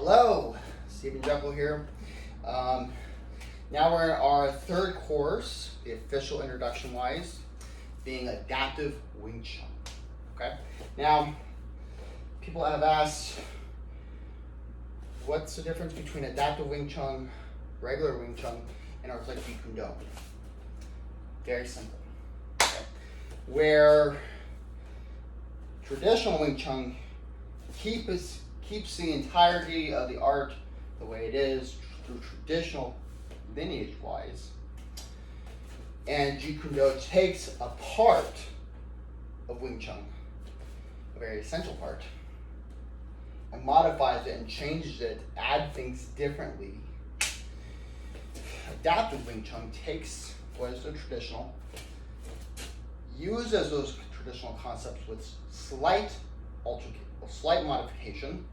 Hello, Stephen Jeckel here. Now we're in our third course, the official introduction wise, being adaptive Wing Chun. Okay. Now, people have asked, what's the difference between adaptive Wing Chun, regular Wing Chun, and our like Jeckel-Ryu? Very simple. Okay. Where traditional Wing Chun keeps the entirety of the art the way it is through traditional lineage wise, and Jeckel-Ryu takes a part of Wing Chun, a very essential part, and modifies it and changes it, add things differently. Adaptive Wing Chun takes what is the traditional, uses those traditional concepts with slight modification,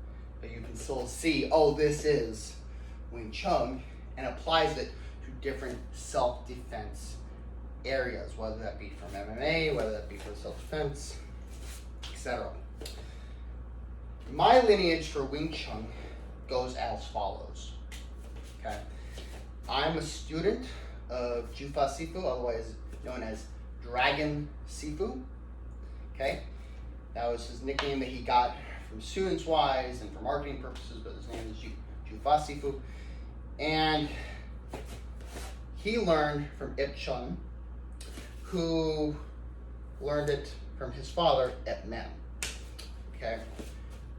but you can still see, oh, this is Wing Chun, and applies it to different self-defense areas, whether that be from MMA, whether that be for self-defense, etc. My lineage for Wing Chun goes as follows. Okay, I'm a student of Jufa Sifu, otherwise known as Dragon Sifu. Okay, that was his nickname that he got from students wise and for marketing purposes, but his name is Jufa Sifu. And he learned from Ip Chun, who learned it from his father, Ip Man. Okay,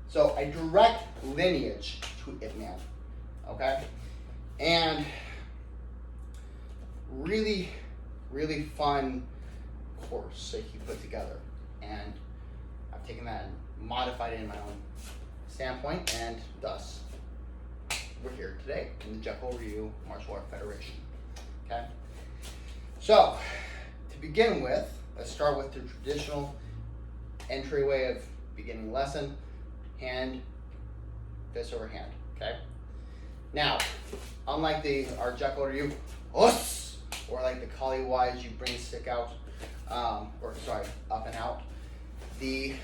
so a direct lineage to Ip Man. Okay, and really, really fun course that he put together, and I've taken that and modified it in my own standpoint, and thus we're here today in the Jeckel-Ryu Martial Art Federation. Okay, so to begin with, let's start with the traditional entryway of beginning lesson: hand, fist over hand. Okay, now unlike our Jeckel-Ryu, or like the Kali wise, you bring the stick out, up and out. The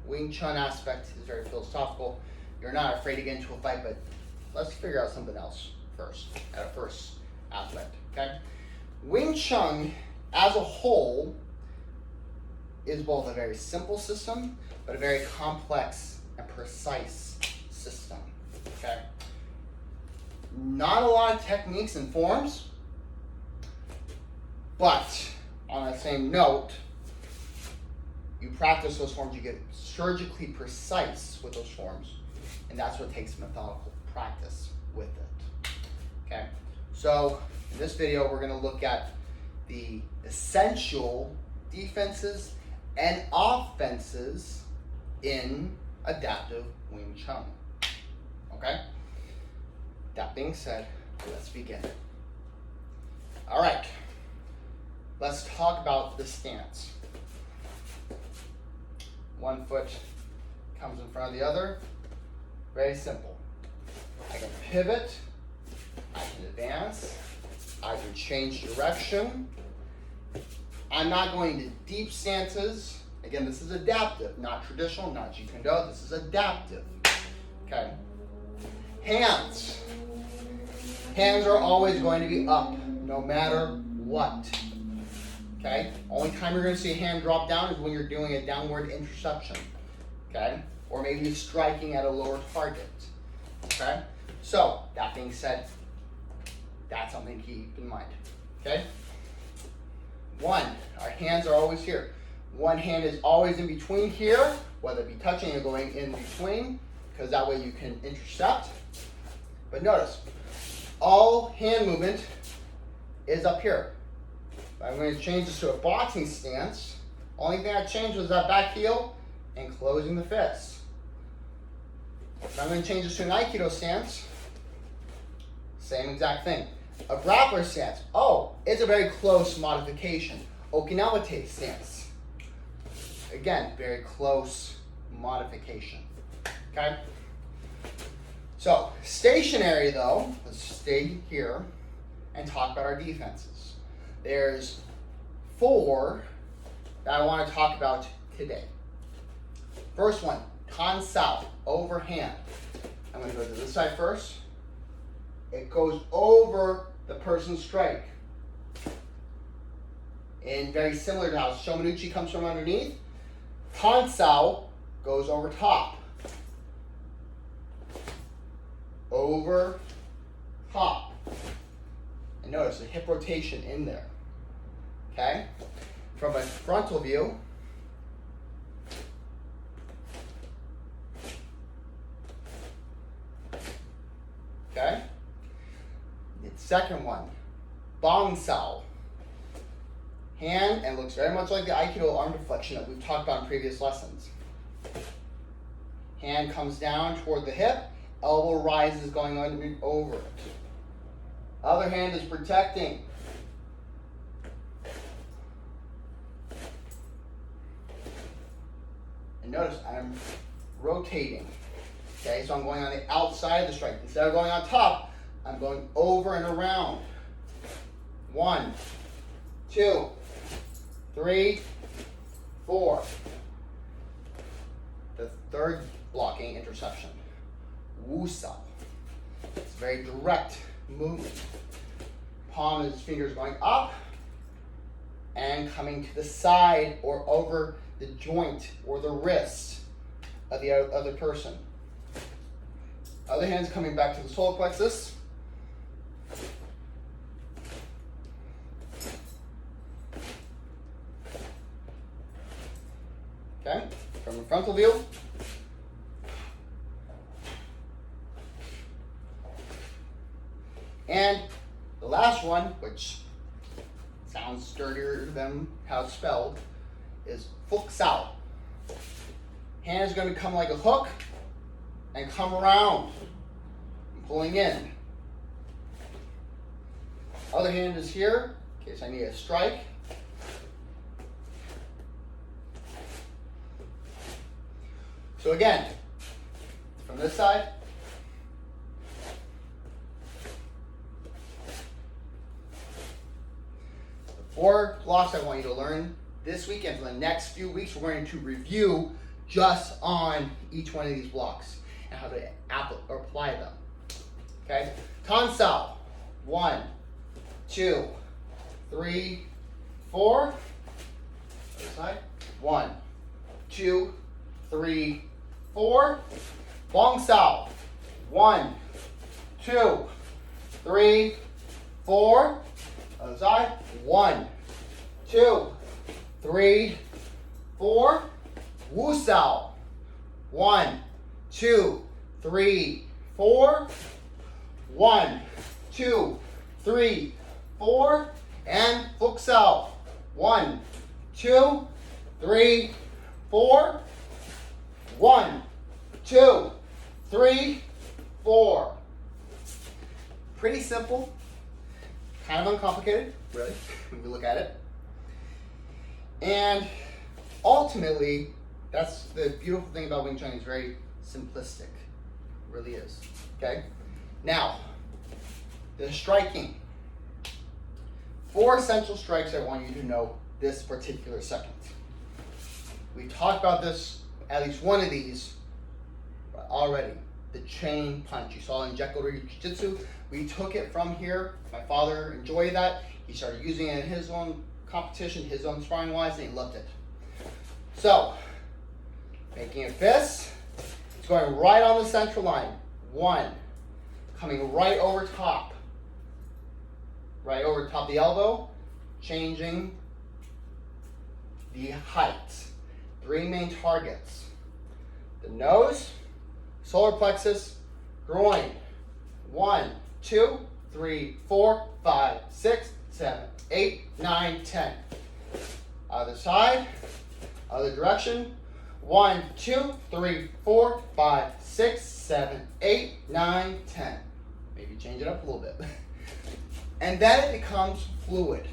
Wing Chun aspect is very philosophical. You're not afraid to get into a fight, but let's figure out something else first, at a first aspect, okay? Wing Chun as a whole is both a very simple system, but a very complex and precise system, okay? Not a lot of techniques and forms, but on that same note, you practice those forms, you get surgically precise with those forms, and that's what takes methodical practice with it. Okay, so in this video, we're going to look at the essential defenses and offenses in adaptive Wing Chun. Okay, that being said, let's begin. All right, let's talk about the stance. One foot comes in front of the other. Very simple. I can pivot, I can advance, I can change direction. I'm not going to deep stances. Again, this is adaptive, not traditional, not Jeckel-Ryu. This is adaptive. Okay. Hands. Hands are always going to be up, no matter what. Okay? Only time you're going to see a hand drop down is when you're doing a downward interception. Okay? Or maybe you're striking at a lower target. Okay? So, that being said, that's something to keep in mind. Okay? One, our hands are always here. One hand is always in between here, whether it be touching or going in between, because that way you can intercept. But notice, all hand movement is up here. I'm going to change this to a boxing stance. Only thing I changed was that back heel and closing the fist. If I'm going to change this to an Aikido stance, same exact thing. A grappler stance, oh, it's a very close modification. Okinawa stance, again, very close modification. Okay? So, stationary though, let's stay here and talk about our defenses. There's 4 that I want to talk about today. First one, Kan Sao, overhand. I'm going to go to this side first. It goes over the person's strike. And very similar to how Shomanuchi comes from underneath, Tansao goes over top. Over top. And notice the hip rotation in there. Okay? From a frontal view, okay? The second one, Bong Sao. Hand, and looks very much like the Aikido arm deflection that we've talked about in previous lessons. Hand comes down toward the hip, elbow rises going over it. Other hand is protecting. And notice I'm rotating. Okay, so I'm going on the outside of the strike. Instead of going on top, I'm going over and around. 1, 2, 3, 4. The third blocking interception. Wu Sao. It's very direct movement. Palm of his fingers going up and coming to the side or over the joint or the wrist of the other person. Other hand's coming back to the solar plexus. Okay, from the frontal view. And the last one, which sounds sturdier than how it's spelled, is Fuk Sao. Hand is going to come like a hook and come around, pulling in. Other hand is here, in case I need a strike. So again, from this side, the 4 blocks I want you to learn this week and for the next few weeks, we're going to review just on each one of these blocks and how to apply them. Okay? Tansao. 1, 2, 3, 4. Other side. 1, 2, 3, 4. Bong Sao. 1, 2, 3, 4. Other side. 1, 2, 3, 4. Wu Sao. 1, 2, 3, 4. 1, 2, 3, 4. And Fuk Sao. 1, 2, 3, 4. 1, 2, 3, 4. Pretty simple. Kind of uncomplicated, really, when we look at it. And ultimately, that's the beautiful thing about Wing Chun. It's very simplistic. It really is. Okay? Now, the striking. 4 essential strikes I want you to know this particular second. We talked about this, at least one of these, already. The chain punch. You saw in Jeckel-Ryu Jiu-Jitsu. We took it from here. My father enjoyed that. He started using it in his own competition, his own sparring wise, and he loved it. So, making a fist. It's going right on the central line. 1. Coming right over top. Right over top of the elbow. Changing the height. 3 main targets. The nose, solar plexus, groin. 1, 2, 3, 4, 5, 6, 7, 8, 9, 10. Other side, other direction. 1, 2, 3, 4, 5, 6, 7, 8, 9, 10. Maybe change it up a little bit. And then it becomes fluid.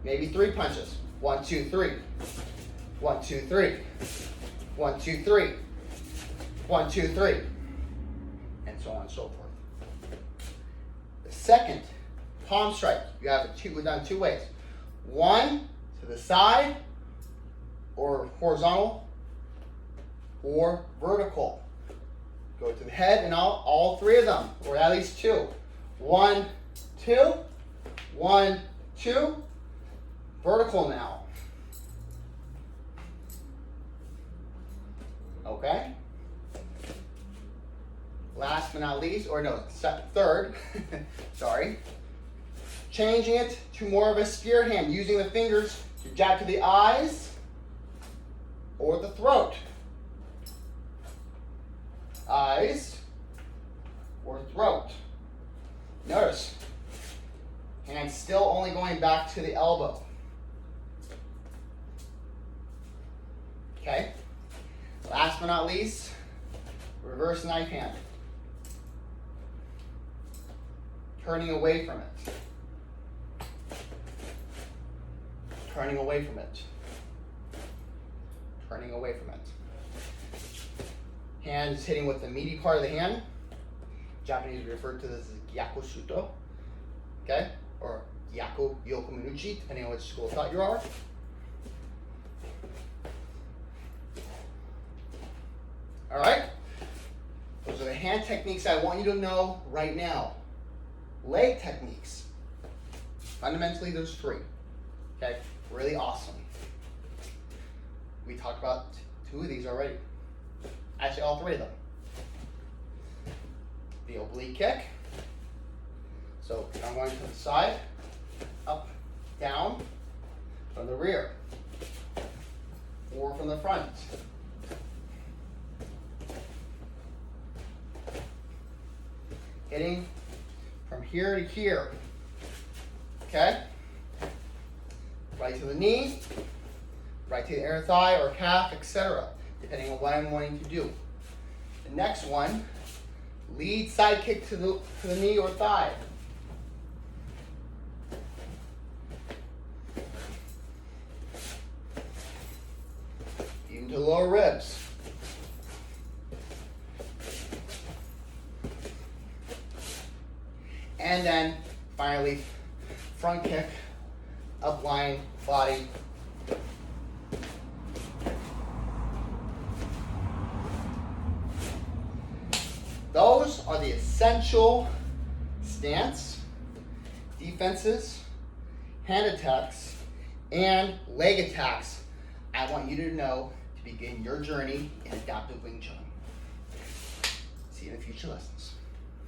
Maybe 3 punches. 1, 2, 3. 1, 2, 3. 1, 2, 3. 1, 2, 3. And so on and so forth. The second palm strike, you have it done 2 ways. 1 to the side, or horizontal, or vertical. Go to the head and all three of them, or at least two. 1, 2, 1, 2. Vertical now. Okay? Last but not least, or no, third, sorry. Changing it to more of a spear hand, using the fingers to jab to the eyes or the throat. Eyes or throat. Notice, hand still only going back to the elbow. Okay? Last but not least, reverse knife hand. Turning away from it. Turning away from it. Turning away from it. Hand is hitting with the meaty part of the hand. Japanese refer to this as gyako shuto. Okay? Or gyako yoko minuchi, depending on which school of thought you are. Alright? Those are the hand techniques I want you to know right now. Leg techniques. Fundamentally, there's 3. Okay? Really awesome. We talked about 2 of these already. Actually, all 3 of them. The oblique kick. So I'm going to the side, up, down, from the rear, or from the front. Hitting from here to here. Okay? Right to the knee, right to the inner thigh or calf, etc. Depending on what I'm wanting to do. The next one, lead side kick to the knee or thigh. Even to the lower ribs. And then finally, front kick, up line, body. Those are the essential stance, defenses, hand attacks, and leg attacks I want you to know to begin your journey in adaptive Wing Chun. See you in future lessons.